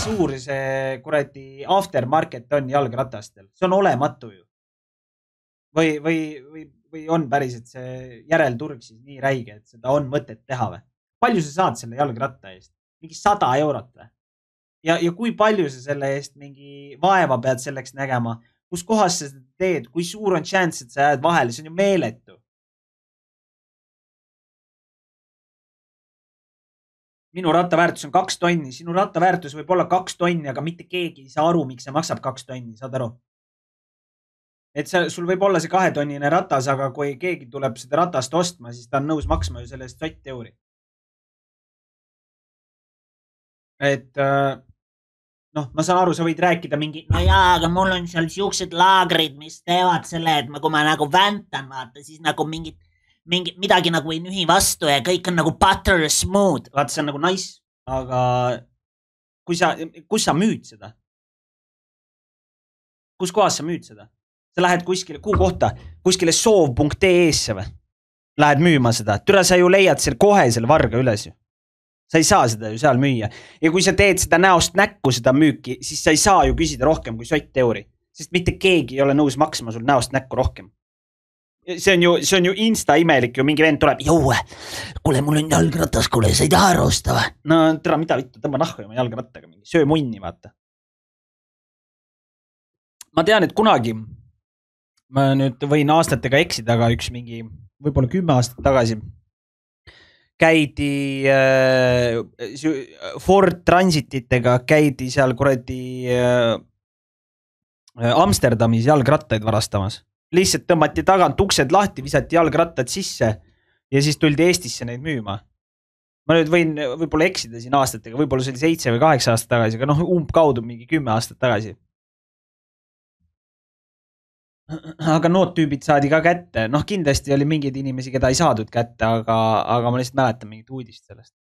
suur see kuradi aftermarket on jalgratastel? See on olematu ju. Või on päriselt see järelturg siis nii räige, et seda on mõtet teha või? Palju sa saad selle jalgratta eest? Mingi 100 eurot või? Ja kui palju sa selle eest mingi vaeva pead selleks nägema? Kus kohas sa seda teed? Kui suur on chance, et sa jääd vahele? See on ju meeletu. Minu rattaväärtus on 2 tonni. Sinu rattaväärtus võib olla 2 tonni, aga mitte keegi ei saa aru, miks see maksab 2 tonni. Saad aru? Et sul võib olla see 2 tonnine ratas, aga kui keegi tuleb seda ratast ostma, siis ta on nõus maksma ju sellest 100 euri. Et ma saan aru, sa võid rääkida mingi, no jaa, aga mul on seal siuksed laagrid, mis teevad selle, et kui ma nagu väntan, vaata, siis nagu midagi nagu ei nühi vastu ja kõik on nagu butter smooth. Vaata, see on nagu nice, aga kus sa müüd seda? Kus kohas sa müüd seda? Sa lähed kuskile, kuhu kohta? Kuskile soov.ee-sse või? Lähed müüma seda. Türa, sa ju leiad seal kohe selle varga üles ju. Sa ei saa seda ju seal müüa. Ja kui sa teed seda näost näkku seda müüki, siis sa ei saa ju küsida rohkem kui 100 euri. Sest mitte keegi ei ole nõus maksma sul näost näkku rohkem. See on ju insta imelik ju, mingi vend tuleb, jõue, kuule, mul on jalgratas, kuule, sa ei taha rosta või? No tere, mida vittu, tõmba nahku oma jalgrattaga, mingi söö munni, vaata. Ma tean, et kunagi, ma nüüd võin aastatega eksida, aga üks mingi, võib-olla 10 aastat tagasi, käidi Ford Transititega, käidi seal kuradi Amsterdamis jalgrattaid varastamas. Lihtsalt tõmmati tagant uksed lahti, visati jalgrattad sisse ja siis tuldi Eestisse neid müüma. Ma nüüd võin võib-olla eksida siin aastatega, võib-olla see oli 7 või 8 aastat tagasi, aga umbkaudu mingi 10 aastat tagasi. Aga nood tüübid saadi ka kätte. Kindlasti oli mingeid inimesi, keda ei saadud kätte, aga ma lihtsalt mäletan mingit uudist sellest.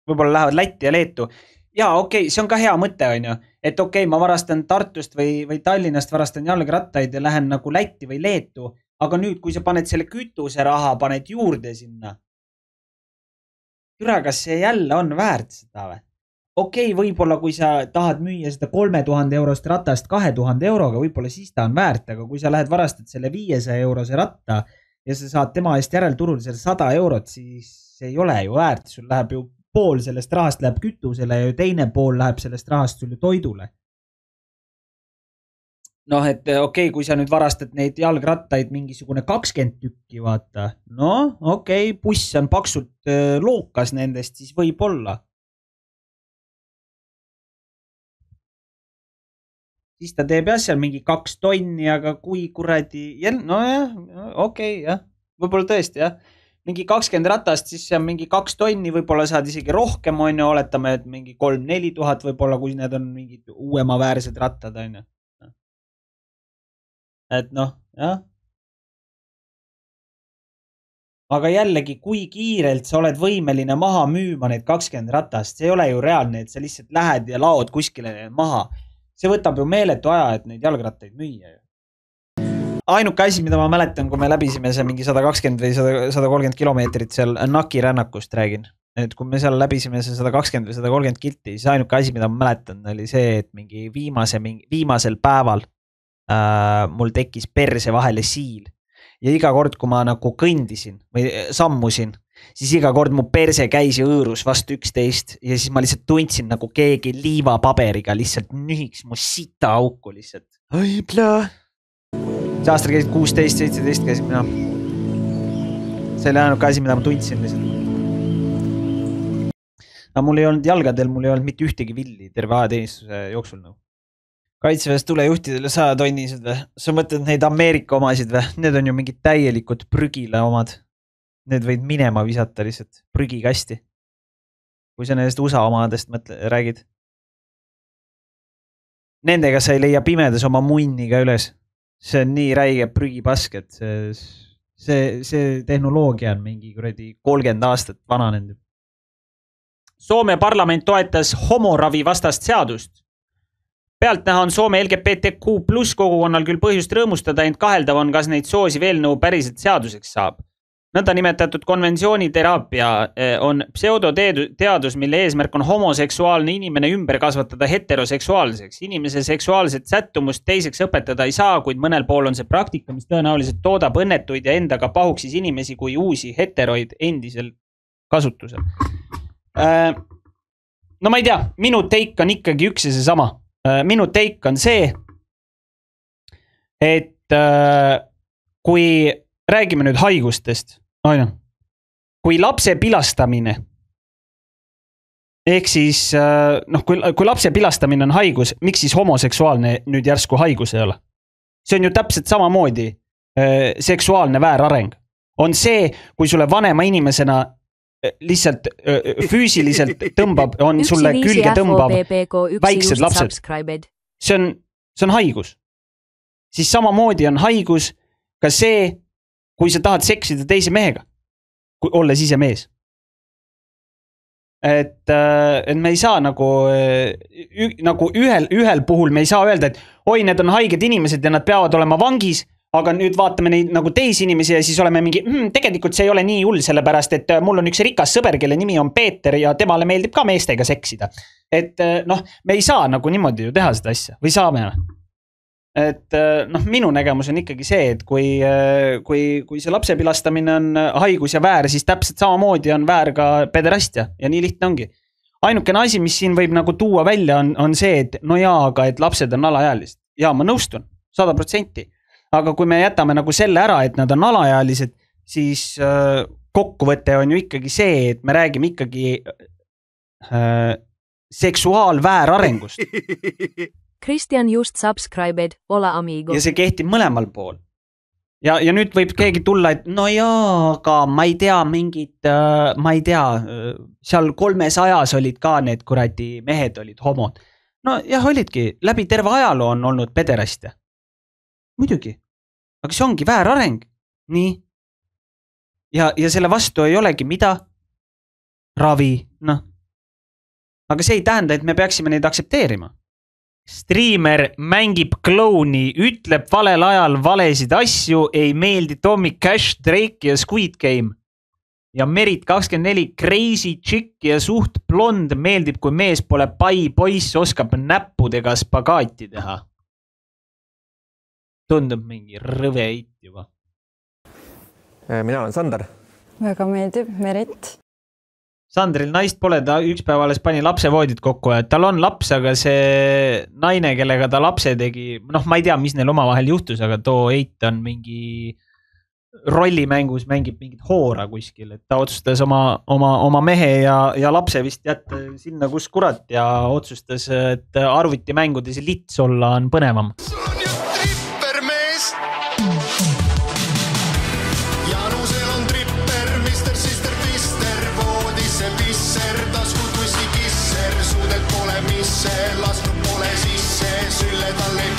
Võib-olla lähevad Lätti ja Leetu. Jaa, okei, see on ka hea mõte, on ju. Et okei, ma varastan Tartust või Tallinnast varastan jalgrattaid ja lähen nagu Lätti või Leetu. Aga nüüd, kui sa paned selle kütuse raha, paned juurde sinna. Türa, kas see jälle on väärt seda või? Okei, võib-olla kui sa tahad müüa seda 3000 eurost ratast 2000 euroga, võib-olla siis ta on väärt, aga kui sa lähed varastad selle 500 eurose ratta ja sa saad tema eest järelturul selle 100 eurot, siis see ei ole ju väärt. Sul läheb ju pool sellest rahast läheb kütusele ja teine pool läheb sellest rahast sulle toidule. Et okei, kui sa nüüd varastad neid jalgrattaid mingisugune 20 tükki, vaata. Okei, buss on paksult lookas nendest, siis võib olla. Siis ta teeb seal mingi 2 tonni, aga kui kuradi, okei, jah. Võib-olla tõesti, jah. Mingi 20 ratast, siis see on mingi 2 tonni, võib-olla saad isegi rohkem, on ju, oletame, et mingi 3-4 tuhat võib-olla, kui need on mingid uuemaväärsed rattad, on ju. Et jah. Aga jällegi, kui kiirelt sa oled võimeline maha müüma need 20 ratast, see ei ole ju reaalne, et sa lihtsalt lähed ja laod kuskile maha. See võtab ju meeletu aja, et neid jalgrattaid müüa. Ainuke asi, mida ma mäletan, kui me läbisime see mingi 120 või 130 kilomeetrit seal Naki rännakust räägin. Et kui me seal läbisime see 120 või 130 kilti, siis ainuke asi, mida ma mäletan, oli see, et mingi viimasel päeval mul tekkis perse vahele siil. Ja iga kord, kui ma nagu kõndisin või sammusin, siis iga kord mu perse käis ja õõrus vastu 11 ja siis ma lihtsalt tundsin nagu keegi liivapaberiga lihtsalt nühiks mu sita auku lihtsalt. Oi, plää. See aastal käisid 16-17 käisin mina. See oli ainuke asi, mida ma tundsin lihtsalt. Aga mul ei olnud jalgadel, mul ei olnud mitte ühtegi villi terve ajateenistuse jooksul nõu. Kaitseväes tulejuhtidele 100 tonnised või? Sa mõtled neid Ameerika omasid või? Need on ju mingid täielikud prügile omad. Need võid minema visata lihtsalt prügikasti. Kui sa nendest USA omadest räägid. Nendega sa ei leia pimedas oma munniga üles. See on nii räige prügipask, et see tehnoloogia on mingi 30 aastat vananenud. Soome parlament toetas homoravi vastast seadust. Pealtnäha on Soome LGBTQ+ kogukonnal küll põhjust rõõmustada, ent kaheldav on, kas neid soosiv eelnõu päriselt seaduseks saab. Nõnda nimetatud konventsiooniteraapia on pseudoteadus, mille eesmärk on homoseksuaalne inimene ümber kasvatada heteroseksuaalseks. Inimese seksuaalset sättumust teiseks õpetada ei saa, kuid mõnel pool on see praktika, mis tõenäoliselt toodab õnnetuid ja endaga pahuksis inimesi kui uusi heteroid endisel kasutusel. No ma ei tea, minu teik on ikkagi üks ja see sama. Minu teik on see, et kui räägime nüüd haigustest, kui lapse pilastamine, ehk siis, kui lapse pilastamine on haigus, miks siis homoseksuaalne nüüd järsku haigus ei ole? See on ju täpselt samamoodi seksuaalne väärareng. On see, kui sulle vanema inimesena lihtsalt füüsiliselt tõmbab, on sulle külge tõmbab väiksed lapsed. See on haigus. Siis samamoodi on haigus ka see, kui sa tahad seksida teise mehega, olles ise mees. Et me ei saa nagu ühel puhul me ei saa öelda, et oi, need on haiged inimesed ja nad peavad olema vangis, aga nüüd vaatame neid nagu teisi inimesi ja siis oleme mingi, tegelikult see ei ole nii hull, sellepärast, et mul on üks rikas sõber, kelle nimi on Peeter ja temale meeldib ka meestega seksida. Et me ei saa nagu niimoodi ju teha seda asja, või saame? Et minu nägemus on ikkagi see, et kui see lapse pilastamine on haigus ja väär, siis täpselt samamoodi on väär ka pederastia ja nii lihtne ongi. Ainukene asi, mis siin võib nagu tuua välja on see, et no jaa, aga et lapsed on alaealised. Jaa, ma nõustun, 100%. Aga kui me jätame nagu selle ära, et nad on alaealised, siis kokkuvõte on ju ikkagi see, et me räägime ikkagi seksuaalväärarengust. Kristjan just subscribed, ole amigo. Ja see kehtib mõlemal pool. Ja nüüd võib keegi tulla, et no jaa, aga ma ei tea mingid, seal 300 olid ka need kuradi mehed olid homod. No jah, olidki, läbi terve ajaloo on olnud pederastia. Muidugi, aga see ongi väärareng. Nii. Ja selle vastu ei olegi mida? Ravi, Aga see ei tähenda, et me peaksime neid aksepteerima. Streamer mängib klouni, ütleb valel ajal valesid asju, ei meeldi Tommy Cash, Drake ja Squid Game. Ja Merit 24, crazy chick ja suht blond, meeldib, kui mees pole pai, poiss oskab näppudega spagaati teha. Tundub mingi rõve eit juba. Mina olen Sander. Väga meeldib, Merit. Sandril naist pole, ta üks päev alles pani lapsevoodid kokku, et tal on laps, aga see naine, kellega ta lapse tegi, ma ei tea, mis neil omavahel juhtus, aga too eit on mingi rollimängus, mängib mingit hoora kuskil, et ta otsustas oma mehe ja lapse vist jätta sinna, kus kurat ja otsustas, et arvutimängudes lits olla on põnevam. Lasnud pole sisse, sülle tal ei